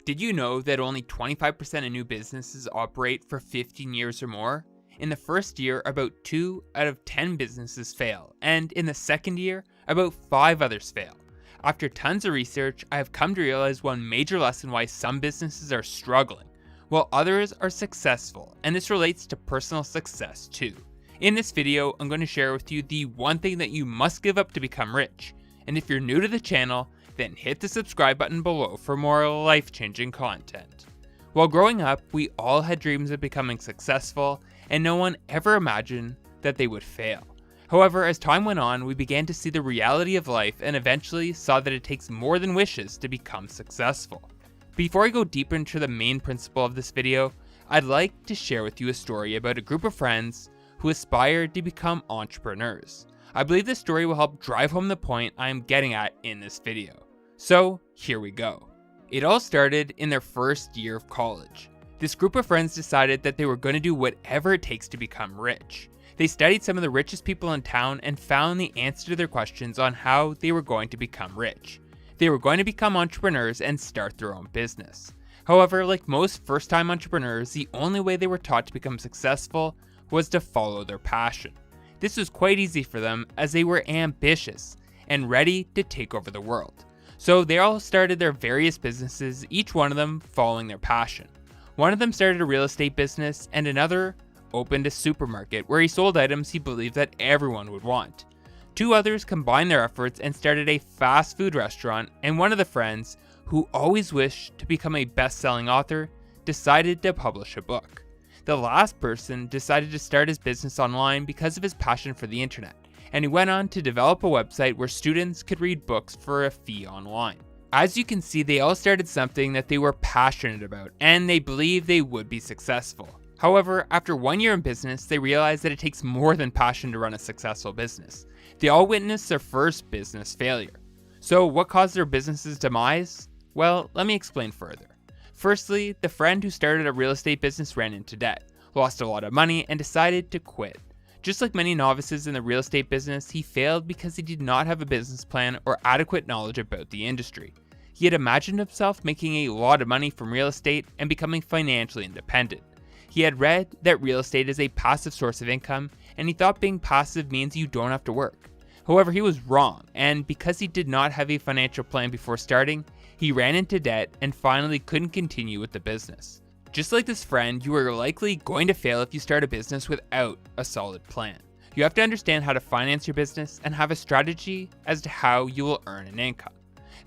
Did you know that only 25% of new businesses operate for 15 years or more? In the first year, about 2 out of 10 businesses fail, and in the second year, about 5 others fail. After tons of research, I have come to realize one major lesson why some businesses are struggling, while others are successful, and this relates to personal success too. In this video, I'm going to share with you the one thing that you must give up to become rich, and if you're new to the channel, then hit the subscribe button below for more life-changing content. While growing up, we all had dreams of becoming successful, and no one ever imagined that they would fail. However, as time went on, we began to see the reality of life and eventually saw that it takes more than wishes to become successful. Before I go deeper into the main principle of this video, I'd like to share with you a story about a group of friends who aspired to become entrepreneurs. I believe this story will help drive home the point I am getting at in this video. So here we go. It all started in their first year of college. This group of friends decided that they were going to do whatever it takes to become rich. They studied some of the richest people in town and found the answer to their questions on how they were going to become rich. They were going to become entrepreneurs and start their own business. However, like most first-time entrepreneurs, the only way they were taught to become successful was to follow their passion. This was quite easy for them as they were ambitious and ready to take over the world. So they all started their various businesses, each one of them following their passion. One of them started a real estate business and another opened a supermarket where he sold items he believed that everyone would want. Two others combined their efforts and started a fast food restaurant, and one of the friends, who always wished to become a best-selling author, decided to publish a book. The last person decided to start his business online because of his passion for the internet, and he went on to develop a website where students could read books for a fee online. As you can see, they all started something that they were passionate about, and they believed they would be successful. However, after 1 year in business, they realized that it takes more than passion to run a successful business. They all witnessed their first business failure. So what caused their business's demise? Well, let me explain further. Firstly, the friend who started a real estate business ran into debt, lost a lot of money, and decided to quit. Just like many novices in the real estate business, he failed because he did not have a business plan or adequate knowledge about the industry. He had imagined himself making a lot of money from real estate and becoming financially independent. He had read that real estate is a passive source of income, and he thought being passive means you don't have to work. However, he was wrong, and because he did not have a financial plan before starting, he ran into debt and finally couldn't continue with the business. Just like this friend, you are likely going to fail if you start a business without a solid plan. You have to understand how to finance your business and have a strategy as to how you will earn an income.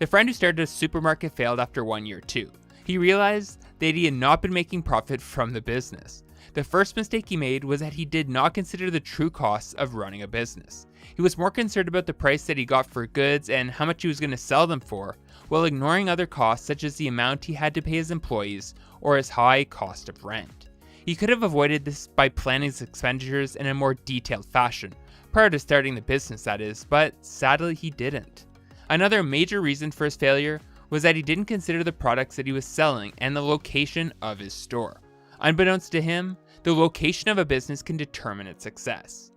The friend who started a supermarket failed after 1 year too. He realized that he had not been making profit from the business. The first mistake he made was that he did not consider the true costs of running a business. He was more concerned about the price that he got for goods and how much he was going to sell them for, while ignoring other costs such as the amount he had to pay his employees or his high cost of rent. He could have avoided this by planning his expenditures in a more detailed fashion, prior to starting the business that is, but sadly he didn't. Another major reason for his failure was that he didn't consider the products that he was selling and the location of his store. Unbeknownst to him, the location of a business can determine its success.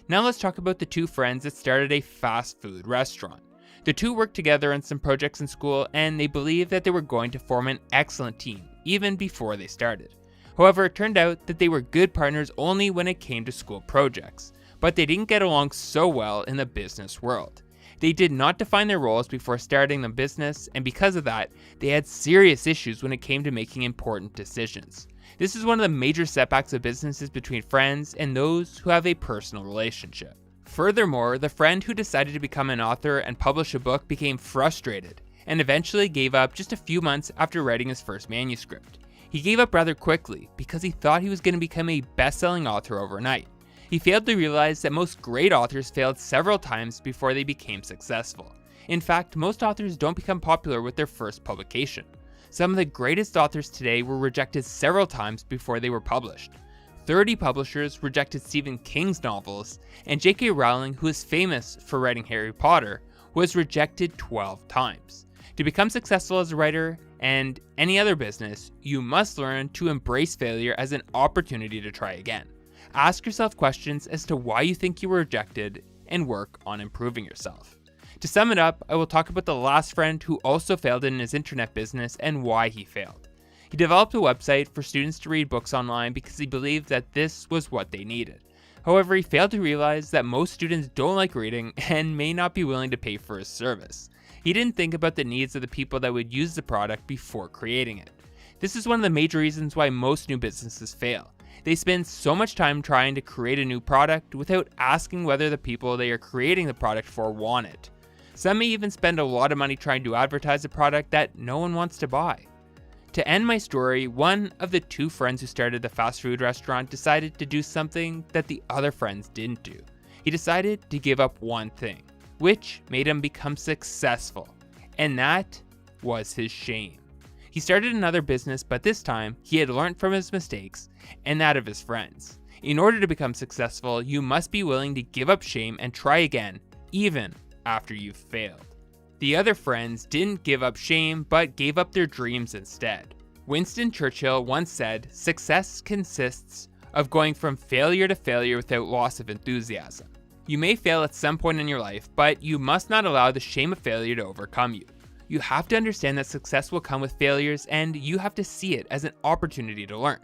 Now let's talk about the two friends that started a fast food restaurant. The two worked together on some projects in school and they believed that they were going to form an excellent team, even before they started. However, it turned out that they were good partners only when it came to school projects, but they didn't get along so well in the business world. They did not define their roles before starting the business, and because of that, they had serious issues when it came to making important decisions. This is one of the major setbacks of businesses between friends and those who have a personal relationship. Furthermore, the friend who decided to become an author and publish a book became frustrated and eventually gave up just a few months after writing his first manuscript. He gave up rather quickly because he thought he was going to become a best-selling author overnight. He failed to realize that most great authors failed several times before they became successful. In fact, most authors don't become popular with their first publication. Some of the greatest authors today were rejected several times before they were published. 30 publishers rejected Stephen King's novels, and J.K. Rowling, who is famous for writing Harry Potter, was rejected 12 times. To become successful as a writer and any other business, you must learn to embrace failure as an opportunity to try again. Ask yourself questions as to why you think you were rejected and work on improving yourself. To sum it up, I will talk about the last friend who also failed in his internet business and why he failed. He developed a website for students to read books online because he believed that this was what they needed. However, he failed to realize that most students don't like reading and may not be willing to pay for his service. He didn't think about the needs of the people that would use the product before creating it. This is one of the major reasons why most new businesses fail. They spend so much time trying to create a new product without asking whether the people they are creating the product for want it. Some may even spend a lot of money trying to advertise a product that no one wants to buy. To end my story, one of the two friends who started the fast food restaurant decided to do something that the other friends didn't do. He decided to give up one thing, which made him become successful, and that was his shame. He started another business, but this time he had learned from his mistakes and that of his friends. In order to become successful, you must be willing to give up shame and try again, even after you've failed. The other friends didn't give up shame, but gave up their dreams instead. Winston Churchill once said, "Success consists of going from failure to failure without loss of enthusiasm." You may fail at some point in your life, but you must not allow the shame of failure to overcome you. You have to understand that success will come with failures, and you have to see it as an opportunity to learn.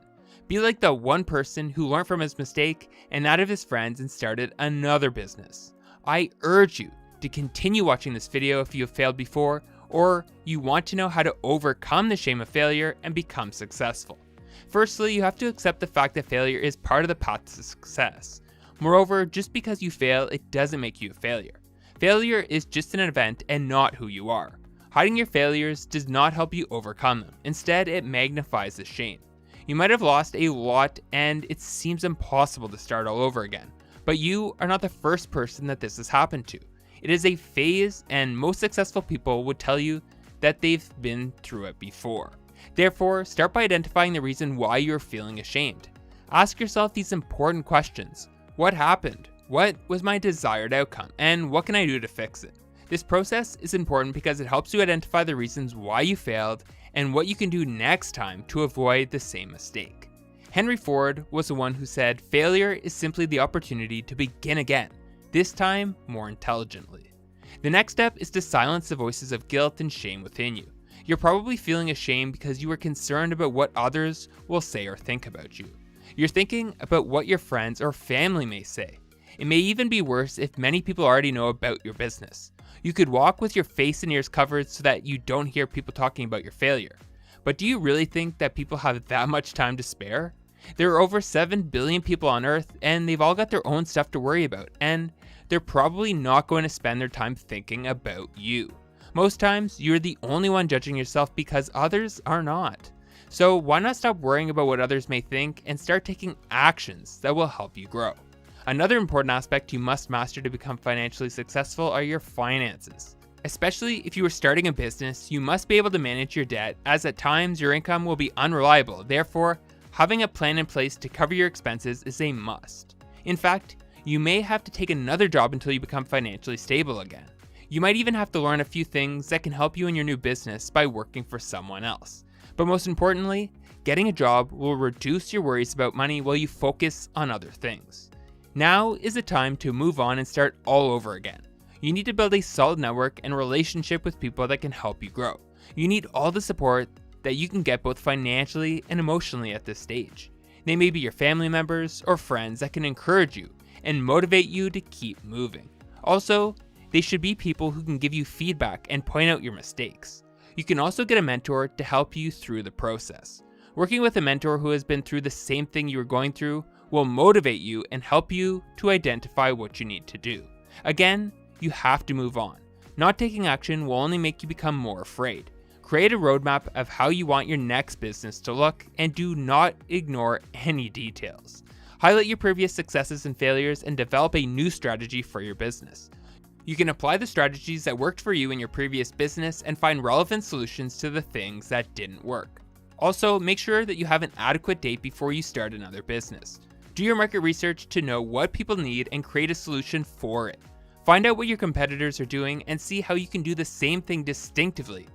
Be like the one person who learned from his mistake and that of his friends and started another business. I urge you to continue watching this video if you have failed before, or you want to know how to overcome the shame of failure and become successful. Firstly, you have to accept the fact that failure is part of the path to success. Moreover, just because you fail, it doesn't make you a failure. Failure is just an event and not who you are. Hiding your failures does not help you overcome them. Instead, it magnifies the shame. You might have lost a lot and it seems impossible to start all over again, but you are not the first person that this has happened to. It is a phase, and most successful people would tell you that they've been through it before. Therefore, start by identifying the reason why you're feeling ashamed. Ask yourself these important questions. What happened? What was my desired outcome? And what can I do to fix it? This process is important because it helps you identify the reasons why you failed and what you can do next time to avoid the same mistake. Henry Ford was the one who said, "Failure is simply the opportunity to begin again, this time more intelligently." The next step is to silence the voices of guilt and shame within you. You're probably feeling ashamed because you are concerned about what others will say or think about you. You're thinking about what your friends or family may say. It may even be worse if many people already know about your business. You could walk with your face and ears covered so that you don't hear people talking about your failure. But do you really think that people have that much time to spare? There are over 7 billion people on Earth, and they've all got their own stuff to worry about, and they're probably not going to spend their time thinking about you. Most times, you're the only one judging yourself because others are not. So why not stop worrying about what others may think and start taking actions that will help you grow? Another important aspect you must master to become financially successful are your finances. Especially if you are starting a business, you must be able to manage your debt, as at times your income will be unreliable. Therefore, having a plan in place to cover your expenses is a must. In fact, you may have to take another job until you become financially stable again. You might even have to learn a few things that can help you in your new business by working for someone else. But most importantly, getting a job will reduce your worries about money while you focus on other things. Now is the time to move on and start all over again. You need to build a solid network and relationship with people that can help you grow. You need all the support that you can get both financially and emotionally at this stage. They may be your family members or friends that can encourage you and motivate you to keep moving. Also, they should be people who can give you feedback and point out your mistakes. You can also get a mentor to help you through the process. Working with a mentor who has been through the same thing you are going through will motivate you and help you to identify what you need to do. Again, you have to move on. Not taking action will only make you become more afraid. Create a roadmap of how you want your next business to look, and do not ignore any details. Highlight your previous successes and failures and develop a new strategy for your business. You can apply the strategies that worked for you in your previous business and find relevant solutions to the things that didn't work. Also, make sure that you have an adequate date before you start another business. Do your market research to know what people need and create a solution for it. Find out what your competitors are doing and see how you can do the same thing distinctively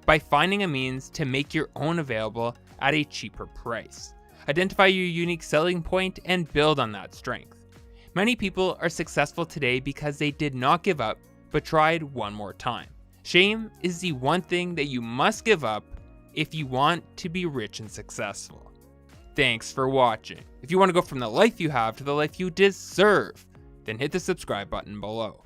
by finding a means to make your own available at a cheaper price. Identify your unique selling point and build on that strength. Many people are successful today because they did not give up, but tried one more time. Shame is the one thing that you must give up if you want to be rich and successful. Thanks for watching. If you want to go from the life you have to the life you deserve, then hit the subscribe button below.